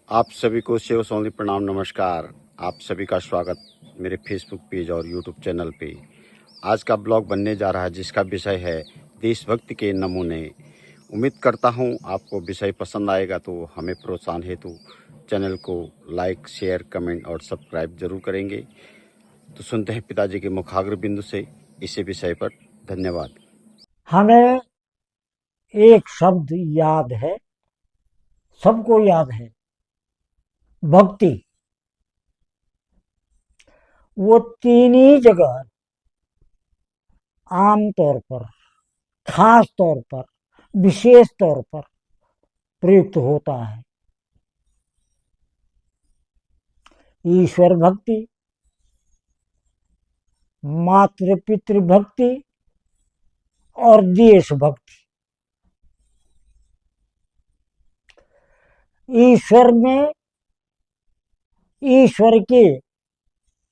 आप सभी को शिव सोनी प्रणाम नमस्कार। आप सभी का स्वागत मेरे फेसबुक पेज और यूट्यूब चैनल पे। आज का ब्लॉग बनने जा रहा है जिसका विषय है देशभक्ति के नमूने। उम्मीद करता हूँ आपको विषय पसंद आएगा, तो हमें प्रोत्साहन हेतु चैनल को लाइक शेयर कमेंट और सब्सक्राइब जरूर करेंगे। तो सुनते हैं पिताजी के मुखाग्र बिंदु से इसी विषय पर। धन्यवाद। हमें एक शब्द याद है, सबको याद है, भक्ति। वो तीन ही जगह आम तौर पर, खास तौर पर, विशेष तौर पर प्रयुक्त होता है। ईश्वर भक्ति, मातृ पितृ भक्ति और देश भक्ति। ईश्वर में ईश्वर के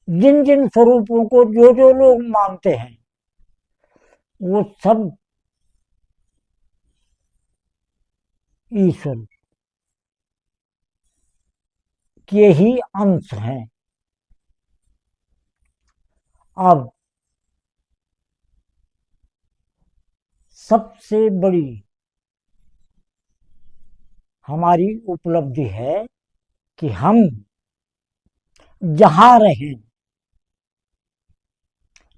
जिन जिन स्वरूपों को जो जो लोग मानते हैं, वो सब ईश्वर के ही अंश हैं। अब सबसे बड़ी हमारी उपलब्धि है कि हम जहां रहें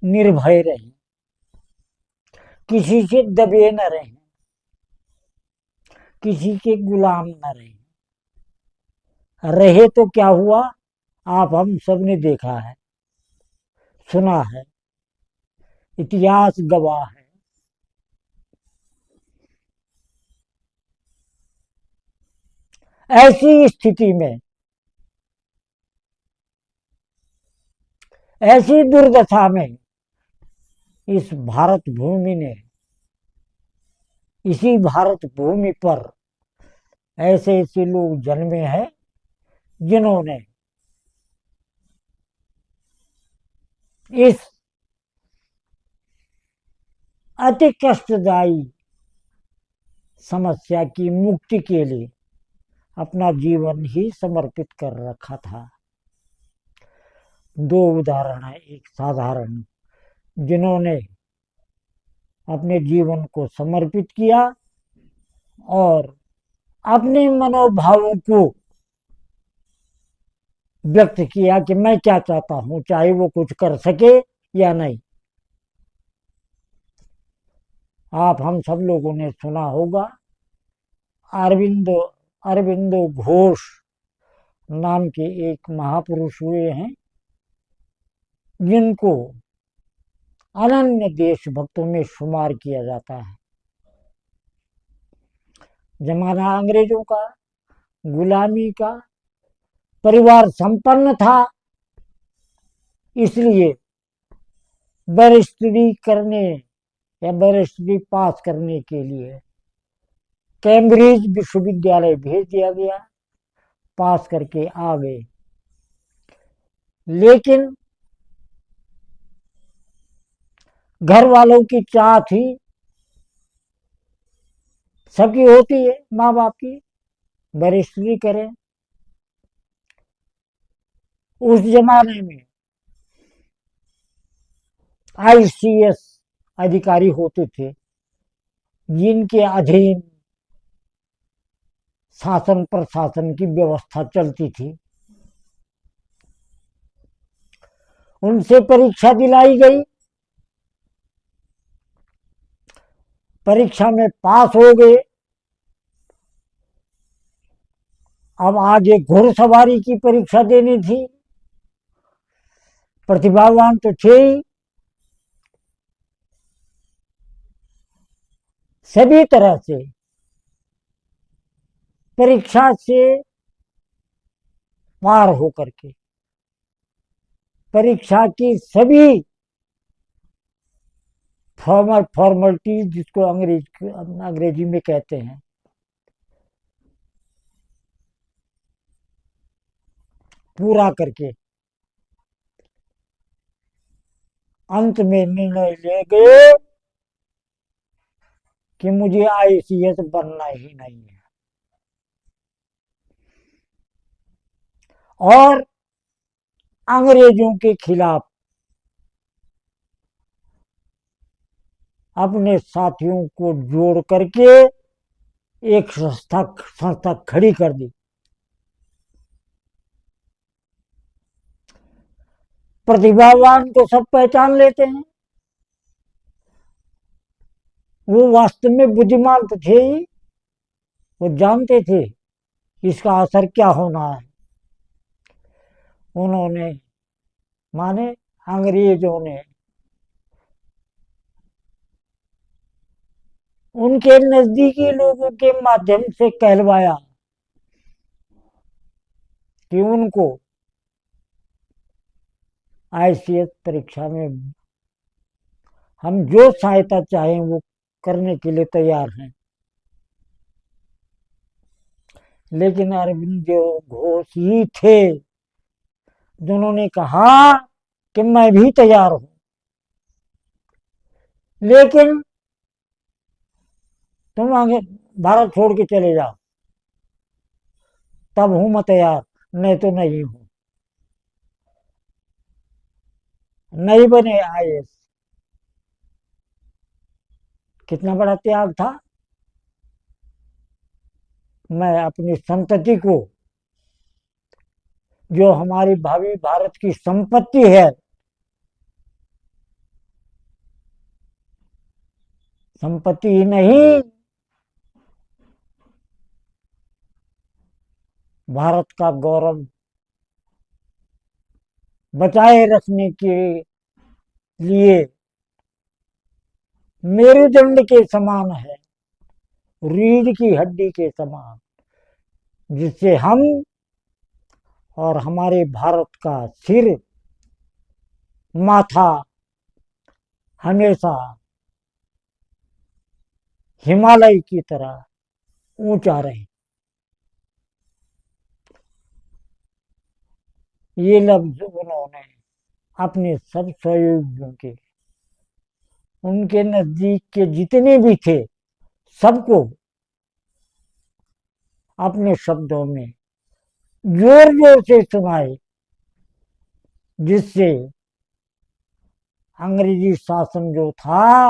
निर्भय रहें, किसी से दबे न रहें, किसी के गुलाम न रहें। रहे तो क्या हुआ, आप हम सब ने देखा है, सुना है, इतिहास गवाह है। ऐसी स्थिति में, ऐसी दुर्दशा में इस भारत भूमि ने, इसी भारत भूमि पर ऐसे ऐसे लोग जन्मे हैं जिन्होंने इस अति कष्टदायी समस्या की मुक्ति के लिए अपना जीवन ही समर्पित कर रखा था। दो उदाहरण है। एक साधारण, जिन्होंने अपने जीवन को समर्पित किया और अपने मनोभावों को व्यक्त किया कि मैं क्या चाहता हूं, चाहे वो कुछ कर सके या नहीं। आप हम सब लोगों ने सुना होगा, अरविंदो अरविंदो घोष नाम के एक महापुरुष हुए हैं, जिनको अनन्य देशभक्तों में शुमार किया जाता है। जमाना अंग्रेजों का, गुलामी का, परिवार संपन्न था, इसलिए बैरिस्टरी करने या बैरिस्टरी पास करने के लिए कैम्ब्रिज विश्वविद्यालय भेज दिया गया। पास करके आ गए, लेकिन घर वालों की चाह थी, सबकी होती है, माँ बाप की, बैरिस्टरी करें। उस जमाने में आईसीएस अधिकारी होते थे, जिनके अधीन शासन प्रशासन की व्यवस्था चलती थी। उनसे परीक्षा दिलाई गई, परीक्षा में पास हो गए। अब आगे घुड़सवारी की परीक्षा देनी थी। प्रतिभावान तो थे ही, सभी तरह से परीक्षा से पार होकर के परीक्षा की सभी फॉर्मलिटीज, जिसको अंग्रेजी में कहते हैं, पूरा करके अंत में निर्णय ले गए कि मुझे आईसीएस बनना ही नहीं है। और अंग्रेजों के खिलाफ अपने साथियों को जोड़ करके एक संस्था खड़ी कर दी। प्रतिभावान को सब पहचान लेते हैं, वो वास्तव में बुद्धिमान तो थे ही, वो जानते थे इसका असर क्या होना है। उन्होंने माने अंग्रेजों ने उनके नजदीकी लोगों के माध्यम से कहलवाया कि उनको आईसीएस परीक्षा में हम जो सहायता चाहें वो करने के लिए तैयार हैं। लेकिन अरविंद घोष ही थे जिन्होंने कहा कि मैं भी तैयार हूं, लेकिन तुम आगे भारत छोड़ के चले जाओ, तब हूं मैं तैयार, नहीं तो नहीं हूं। नहीं बने आईएएस। कितना बड़ा त्याग था। मैं अपनी संतति को, जो हमारी भावी भारत की संपत्ति है, संपत्ति ही नहीं, भारत का गौरव बचाए रखने के लिए मेरुदंड के समान है, रीढ़ की हड्डी के समान, जिससे हम और हमारे भारत का सिर, माथा हमेशा हिमालय की तरह ऊंचा रहे। ये लफ्ज उन्होंने अपने सब सहयोगियों के, उनके नजदीक के जितने भी थे, सबको अपने शब्दों में जोर जोर से सुनाए, जिससे अंग्रेजी शासन जो था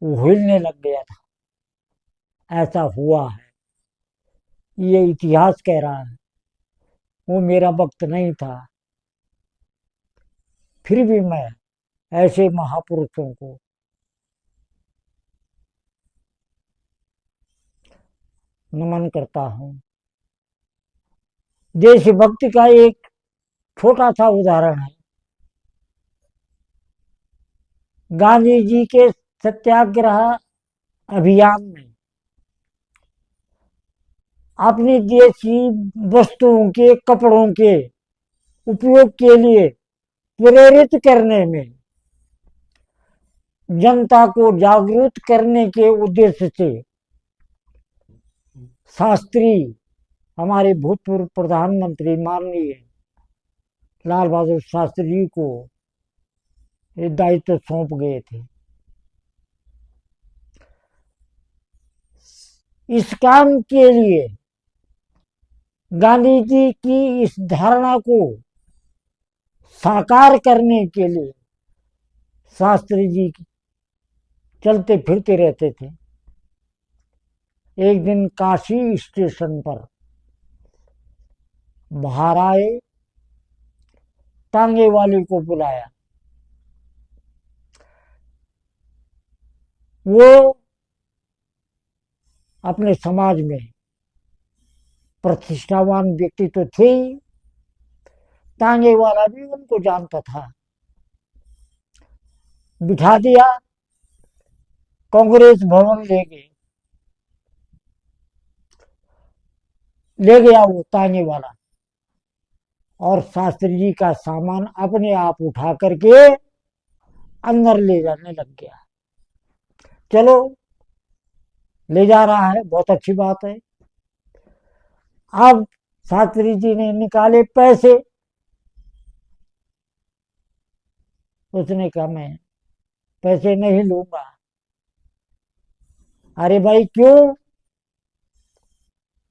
वो हिलने लग गया था। ऐसा हुआ है, ये इतिहास कह रहा है, वो मेरा वक्त नहीं था। फिर भी मैं ऐसे महापुरुषों को नमन करता हूं। देशभक्ति का एक छोटा सा उदाहरण है। गांधी जी के सत्याग्रह अभियान में अपनी देशी वस्तुओं के, कपड़ों के उपयोग के लिए प्रेरित करने में, जनता को जागरूक करने के उद्देश्य से शास्त्री, हमारे भूतपूर्व प्रधानमंत्री माननीय लाल बहादुर शास्त्री जी को ये दायित्व सौंप गए थे। इस काम के लिए गांधी जी की इस धारणा को साकार करने के लिए शास्त्री जी चलते फिरते रहते थे। एक दिन काशी स्टेशन पर बाहर आए, तांगे वाले को बुलाया। वो अपने समाज में प्रतिष्ठावान व्यक्ति तो थे ही, तांगे वाला भी उनको जानता था। बिठा दिया, कांग्रेस भवन ले गया वो तांगे वाला, और शास्त्री जी का सामान अपने आप उठा करके अंदर ले जाने लग गया। चलो, ले जा रहा है, बहुत अच्छी बात है। अब शास्त्री जी ने निकाले पैसे। उसने कहा मैं पैसे नहीं लूंगा। अरे भाई क्यों?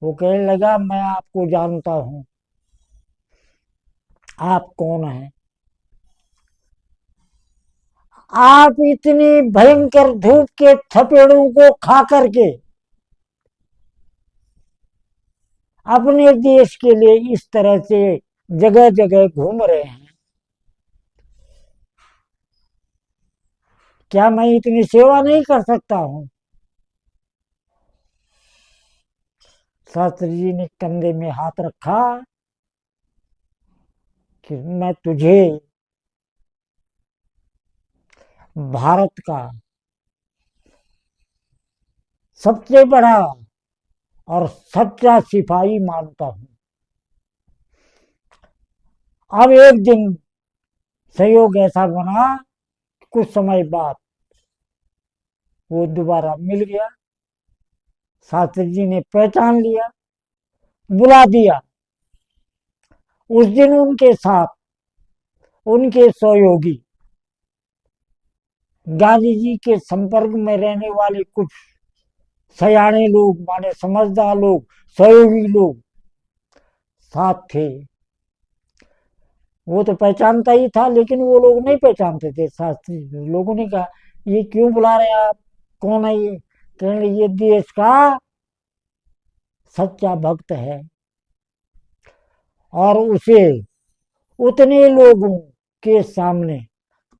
वो कहने लगा, मैं आपको जानता हूं, आप कौन हैं? आप इतनी भयंकर धूप के थपेड़ों को खा करके अपने देश के लिए इस तरह से जगह जगह घूम रहे हैं, क्या मैं इतनी सेवा नहीं कर सकता हूं? शास्त्री जी ने कंधे में हाथ रखा कि मैं तुझे भारत का सबसे बड़ा और सच्चा सिपाही मानता हूं। अब एक दिन संयोग ऐसा बना, कुछ समय बाद वो दोबारा मिल गया। शास्त्री जी ने पहचान लिया, बुला दिया। उस दिन उनके साथ उनके सहयोगी गांधी जी के संपर्क में रहने वाले कुछ सयाने लोग, माने समझदार लोग, सहयोगी लोग साथ थे। वो तो पहचानता ही था, लेकिन वो लोग नहीं पहचानते थे। शास्त्री लोगों ने कहा, ये क्यों बुला रहे हैं आप, कौन है ये? कहने लगे, ये देश का सच्चा भक्त है। और उसे उतने लोगों के सामने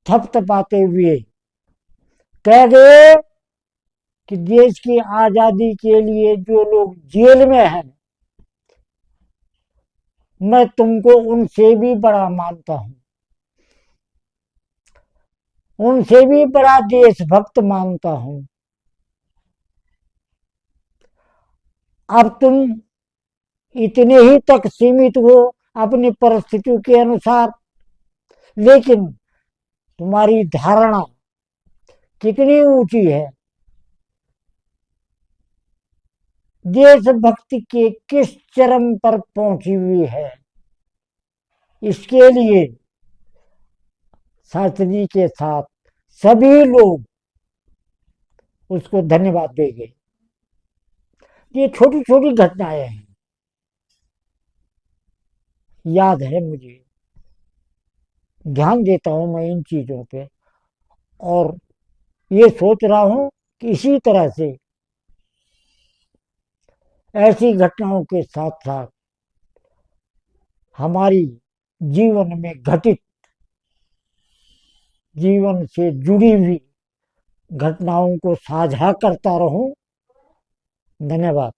थपथपाते हुए कह गए कि देश की आजादी के लिए जो लोग जेल में हैं, मैं तुमको उनसे भी बड़ा मानता हूं, उनसे भी बड़ा देशभक्त मानता हूं। अब तुम इतने ही तक सीमित हो अपनी परिस्थितियों के अनुसार, लेकिन तुम्हारी धारणा कितनी ऊंची है, देशभक्ति के किस चरम पर पहुंची हुई है, इसके लिए शास्त्री जी के साथ सभी लोग उसको धन्यवाद देंगे। ये छोटी छोटी घटनाएं हैं, याद है मुझे, ध्यान देता हूं मैं इन चीजों पे। और ये सोच रहा हूं कि इसी तरह से ऐसी घटनाओं के साथ साथ हमारी जीवन में घटित, जीवन से जुड़ी हुई घटनाओं को साझा करता रहूं। धन्यवाद।